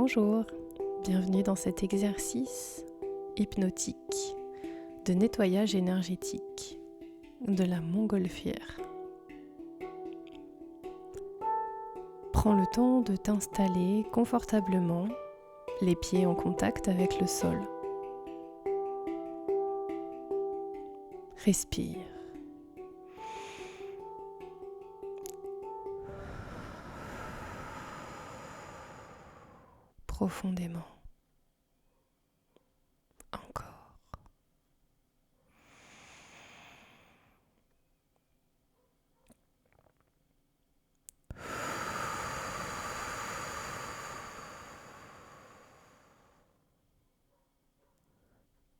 Bonjour, bienvenue dans cet exercice hypnotique de nettoyage énergétique de la montgolfière. Prends le temps de t'installer confortablement, les pieds en contact avec le sol. Respire. Profondément. Encore.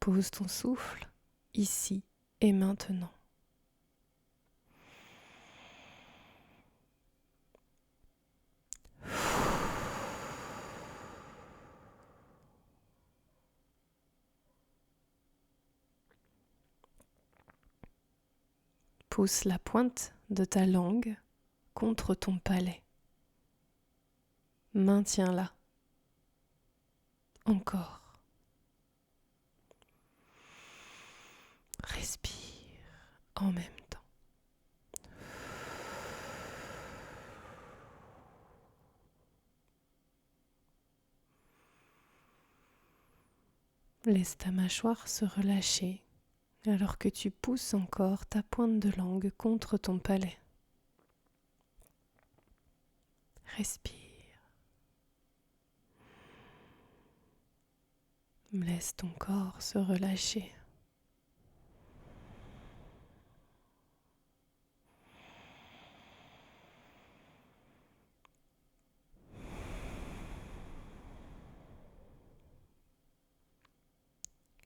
Pose ton souffle ici et maintenant. Pousse la pointe de ta langue contre ton palais. Maintiens-la. Encore. Respire en même temps. Laisse ta mâchoire se relâcher alors que tu pousses encore ta pointe de langue contre ton palais. Respire. Laisse ton corps se relâcher.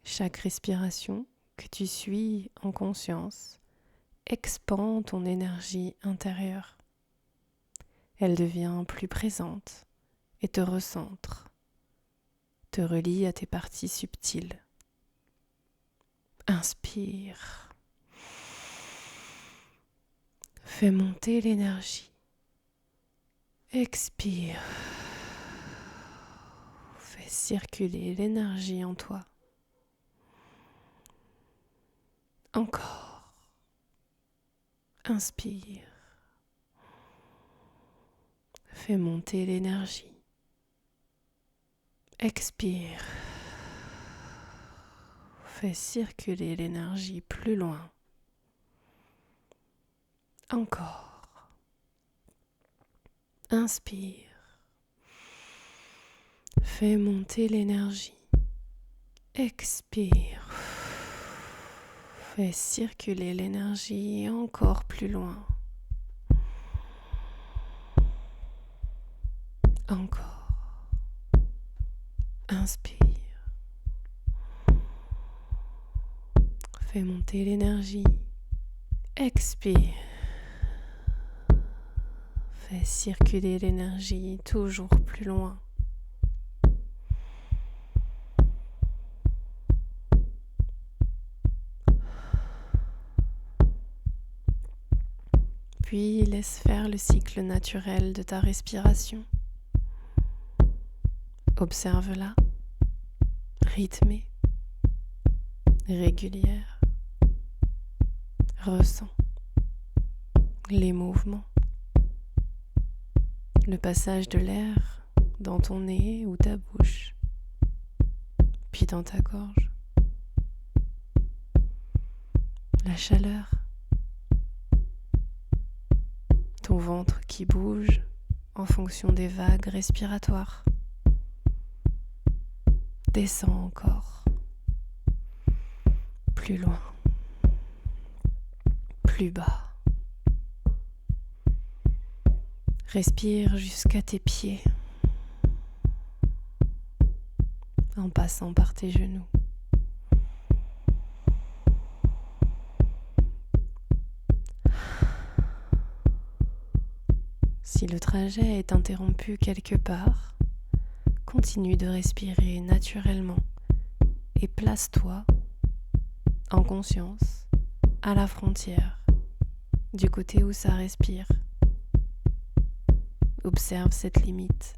Chaque respiration que tu suis en conscience expand ton énergie intérieure. Elle devient plus présente et te recentre, te relie à tes parties subtiles. Inspire. Fais monter l'énergie. Expire. Fais circuler l'énergie en toi. Encore. Inspire. Fais monter l'énergie. Expire. Fais circuler l'énergie plus loin. Encore. Inspire. Fais monter l'énergie. Expire. Fais circuler l'énergie encore plus loin. Encore. Inspire. Fais monter l'énergie. Expire. Fais circuler l'énergie toujours plus loin. Puis laisse faire le cycle naturel de ta respiration. Observe-la, rythmée, régulière. Ressens les mouvements, le passage de l'air dans ton nez ou ta bouche, puis dans ta gorge, la chaleur, ton ventre qui bouge en fonction des vagues respiratoires. Descends encore, plus loin, plus bas. Respire jusqu'à tes pieds, en passant par tes genoux. Si le trajet est interrompu quelque part, continue de respirer naturellement et place-toi en conscience à la frontière, du côté où ça respire. Observe cette limite.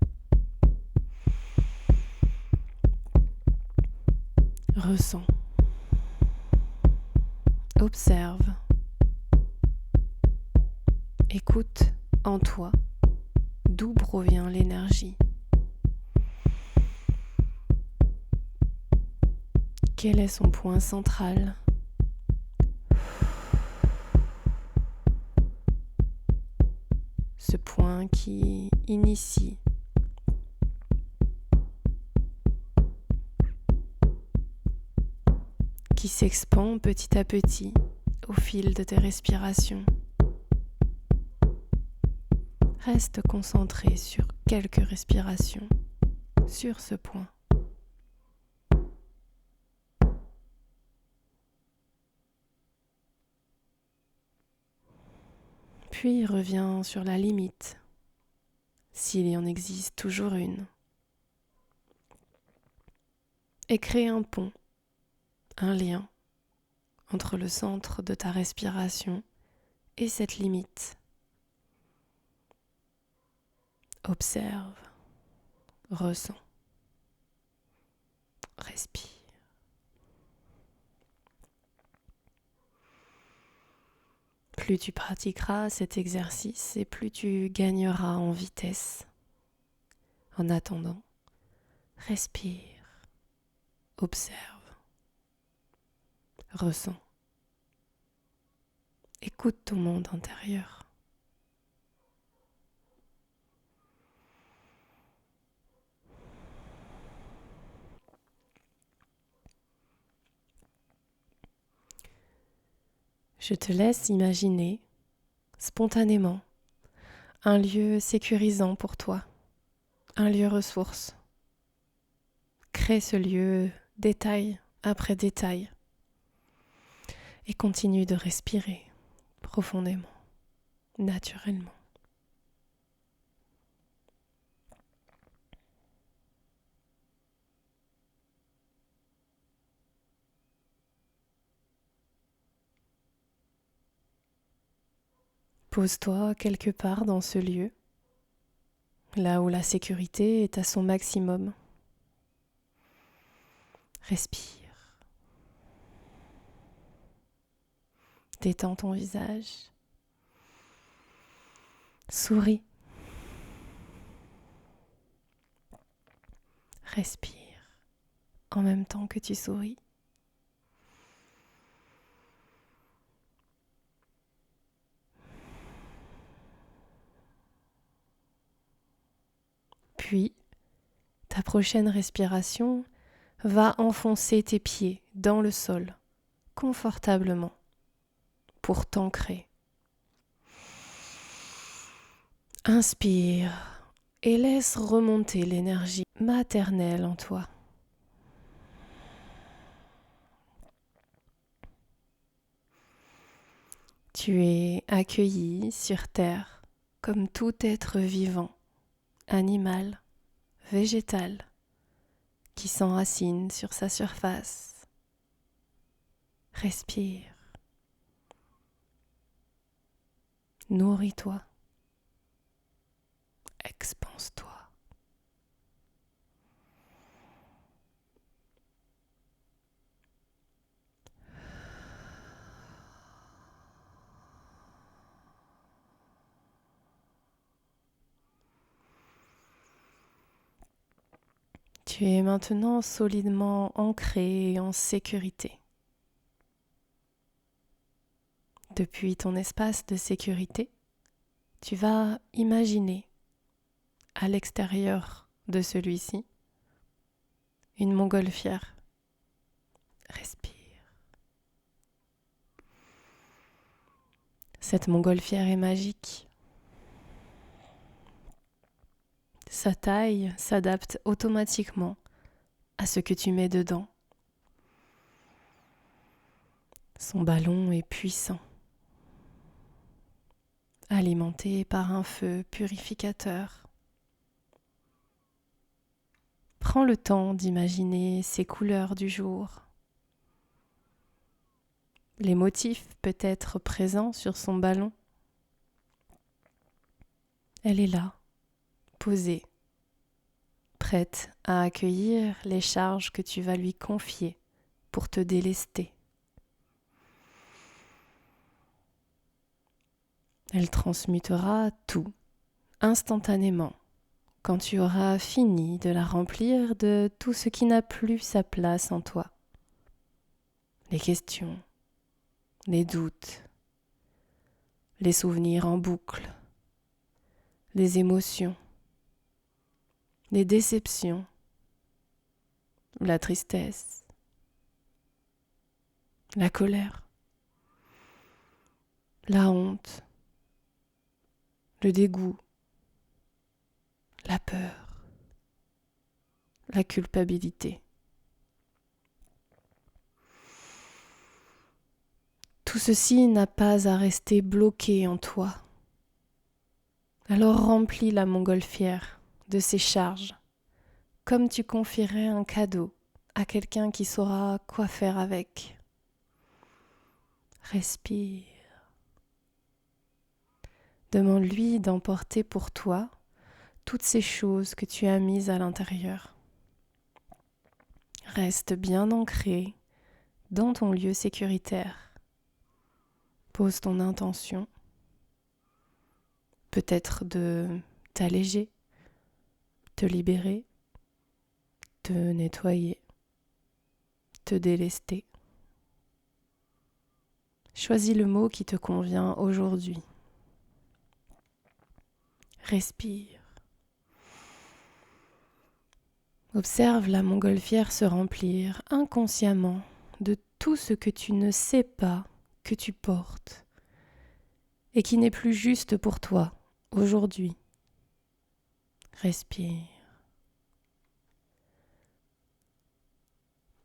Ressens. Observe. Écoute en toi d'où provient l'énergie. Quel est son point central ? Ce point qui initie, qui s'expand petit à petit au fil de tes respirations. Reste concentré sur quelques respirations, sur ce point. Puis reviens sur la limite, s'il y en existe toujours une, et crée un pont, un lien entre le centre de ta respiration et cette limite. Observe, ressens, respire. Plus tu pratiqueras cet exercice et plus tu gagneras en vitesse. En attendant, respire, observe, ressens. Écoute ton monde intérieur. Je te laisse imaginer, spontanément, un lieu sécurisant pour toi, un lieu ressource. Crée ce lieu détail après détail et continue de respirer profondément, naturellement. Pose-toi quelque part dans ce lieu, là où la sécurité est à son maximum. Respire. Détends ton visage. Souris. Respire en même temps que tu souris. Puis, ta prochaine respiration va enfoncer tes pieds dans le sol, confortablement, pour t'ancrer. Inspire et laisse remonter l'énergie maternelle en toi. Tu es accueilli sur Terre comme tout être vivant, animal, végétal, qui s'enracine sur sa surface. Respire. Nourris-toi. Expanse-toi. Tu es maintenant solidement ancré et en sécurité. Depuis ton espace de sécurité, tu vas imaginer à l'extérieur de celui-ci une montgolfière. Respire. Cette montgolfière est magique. Sa taille s'adapte automatiquement à ce que tu mets dedans. Son ballon est puissant, alimenté par un feu purificateur. Prends le temps d'imaginer ses couleurs du jour. Les motifs peut-être présents sur son ballon. Elle est là, posée, prête à accueillir les charges que tu vas lui confier pour te délester. Elle transmutera tout, instantanément, quand tu auras fini de la remplir de tout ce qui n'a plus sa place en toi. Les questions, les doutes, les souvenirs en boucle, les émotions, les déceptions, la tristesse, la colère, la honte, le dégoût, la peur, la culpabilité. Tout ceci n'a pas à rester bloqué en toi. Alors remplis la montgolfière de ses charges, comme tu confierais un cadeau à quelqu'un qui saura quoi faire avec. Respire. Demande-lui d'emporter pour toi toutes ces choses que tu as mises à l'intérieur. Reste bien ancré dans ton lieu sécuritaire. Pose ton intention, peut-être de t'alléger, te libérer, te nettoyer, te délester. Choisis le mot qui te convient aujourd'hui. Respire. Observe la montgolfière se remplir inconsciemment de tout ce que tu ne sais pas que tu portes et qui n'est plus juste pour toi aujourd'hui. Respire.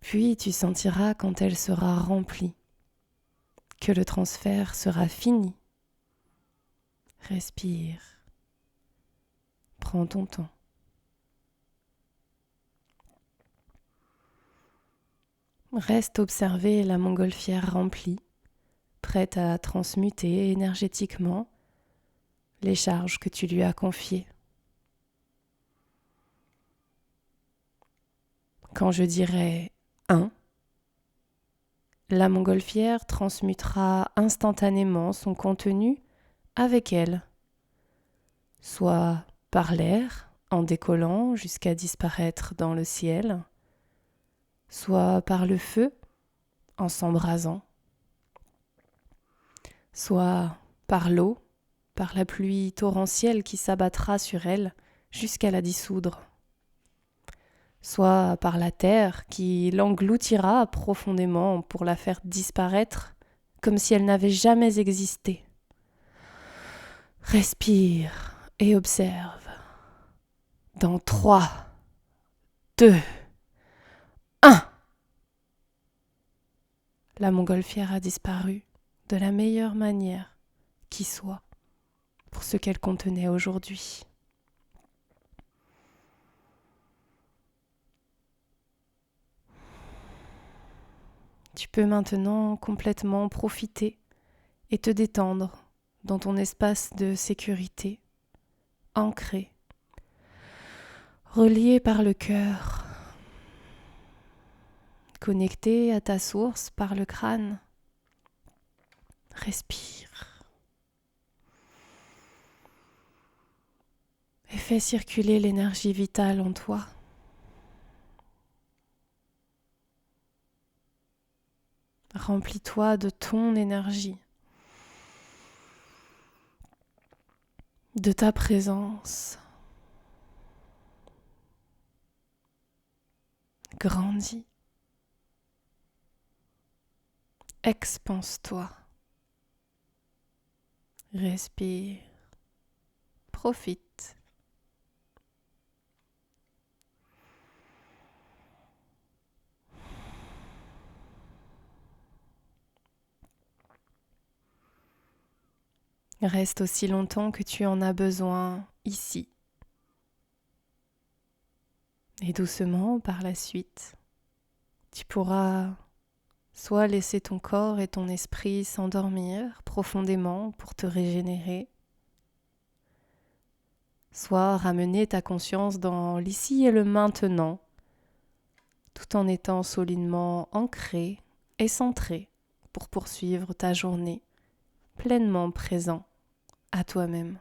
Puis tu sentiras quand elle sera remplie que le transfert sera fini. Respire. Prends ton temps. Reste observer la montgolfière remplie, prête à transmuter énergétiquement les charges que tu lui as confiées. Quand je dirai 1, la montgolfière transmutera instantanément son contenu avec elle, soit par l'air en décollant jusqu'à disparaître dans le ciel, soit par le feu en s'embrasant, soit par l'eau, par la pluie torrentielle qui s'abattra sur elle jusqu'à la dissoudre, soit par la terre qui l'engloutira profondément pour la faire disparaître comme si elle n'avait jamais existé. Respire et observe. Dans 3, 2, 1. La montgolfière a disparu de la meilleure manière qui soit pour ce qu'elle contenait aujourd'hui. Tu peux maintenant complètement profiter et te détendre dans ton espace de sécurité, ancré, relié par le cœur, connecté à ta source par le crâne. Respire. Et fais circuler l'énergie vitale en toi. Remplis-toi de ton énergie, de ta présence. Grandis. Expanse-toi. Respire. Profite. Reste aussi longtemps que tu en as besoin ici. Et doucement, par la suite, tu pourras soit laisser ton corps et ton esprit s'endormir profondément pour te régénérer, soit ramener ta conscience dans l'ici et le maintenant, tout en étant solidement ancré et centré pour poursuivre ta journée pleinement présent à toi-même.